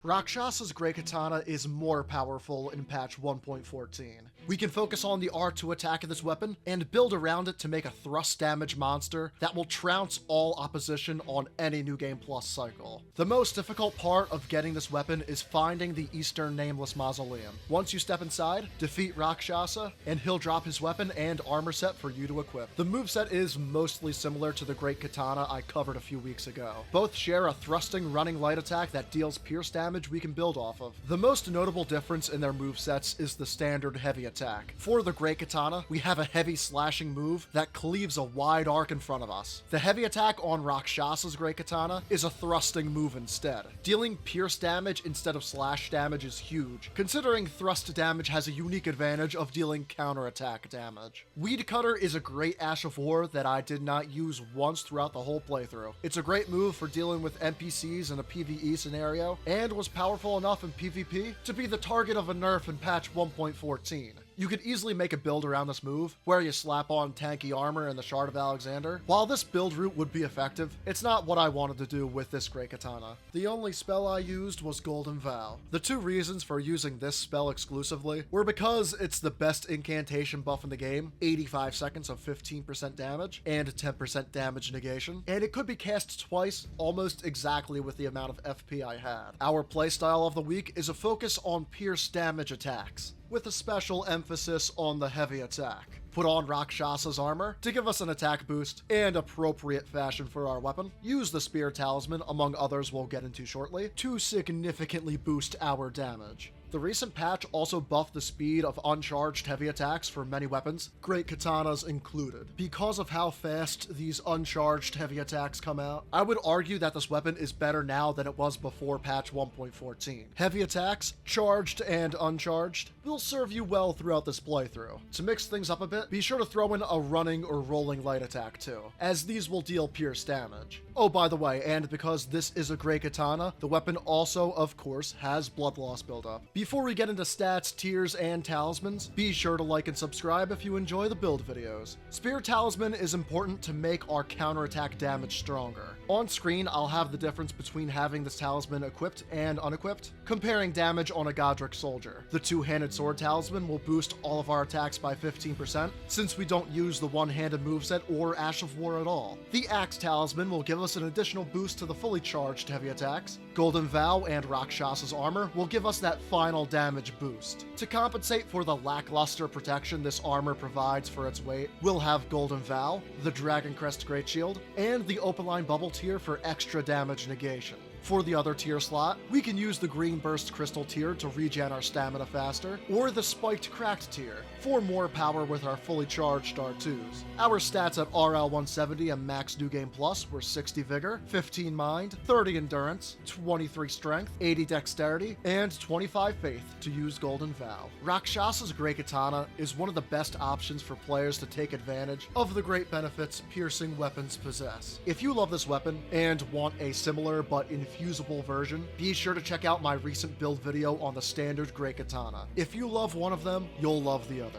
Rakshasa's Great Katana is more powerful in patch 1.14. We can focus on the R2 attack of this weapon and build around it to make a thrust damage monster that will trounce all opposition on any New Game Plus cycle. The most difficult part of getting this weapon is finding the Eastern Nameless Mausoleum. Once you step inside, defeat Rakshasa, and he'll drop his weapon and armor set for you to equip. The moveset is mostly similar to the Great Katana I covered a few weeks ago. Both share a thrusting running light attack that deals pierce damage we can build off of. The most notable difference in their movesets is the standard heavy attack. For the Great Katana, we have a heavy slashing move that cleaves a wide arc in front of us. The heavy attack on Rakshasa's Great Katana is a thrusting move instead. Dealing pierce damage instead of slash damage is huge, considering thrust damage has a unique advantage of dealing counterattack damage. Weed Cutter is a great Ash of War that I did not use once throughout the whole playthrough. It's a great move for dealing with NPCs in a PvE scenario, and was powerful enough in PvP to be the target of a nerf in patch 1.14. You could easily make a build around this move, where you slap on tanky armor and the Shard of Alexander. While this build route would be effective, it's not what I wanted to do with this Great Katana. The only spell I used was Golden Vow. The two reasons for using this spell exclusively were because it's the best incantation buff in the game, 85 seconds of 15% damage, and 10% damage negation, and it could be cast twice, almost exactly with the amount of FP I had. Our playstyle of the week is a focus on pierce damage attacks, with a special emphasis on the heavy attack. Put on Rakshasa's armor to give us an attack boost and appropriate fashion for our weapon. Use the Spear Talisman, among others we'll get into shortly, to significantly boost our damage. The recent patch also buffed the speed of uncharged heavy attacks for many weapons, Great Katanas included. Because of how fast these uncharged heavy attacks come out, I would argue that this weapon is better now than it was before patch 1.14. Heavy attacks, charged and uncharged, will serve you well throughout this playthrough. To mix things up a bit, be sure to throw in a running or rolling light attack too, as these will deal pierce damage. Oh, by the way, and because this is a Great Katana, the weapon also, of course, has blood loss buildup. Before we get into stats, tiers, and talismans, be sure to like and subscribe if you enjoy the build videos. Spear Talisman is important to make our counterattack damage stronger. On screen, I'll have the difference between having this talisman equipped and unequipped, comparing damage on a Godric soldier. The two-handed sword talisman will boost all of our attacks by 15%, since we don't use the one-handed moveset or Ash of War at all. The axe talisman will give us an additional boost to the fully charged heavy attacks. Golden Vow and Rakshasa's armor will give us that final damage boost. To compensate for the lackluster protection this armor provides for its weight, we'll have Golden Vow, the Dragon Crest Great Shield, and the Opaline Bubble tier for extra damage negation. For the other tier slot, we can use the Green Burst Crystal tier to regen our stamina faster, or the Spiked Cracked tier for more power with our fully charged R2s. Our stats at RL 170 and Max New Game Plus were 60 Vigor, 15 Mind, 30 Endurance, 23 Strength, 80 Dexterity, and 25 Faith to use Golden Vow. Rakshasa's Great Katana is one of the best options for players to take advantage of the great benefits piercing weapons possess. If you love this weapon and want a similar but infusible version, be sure to check out my recent build video on the standard Great Katana. If you love one of them, you'll love the other.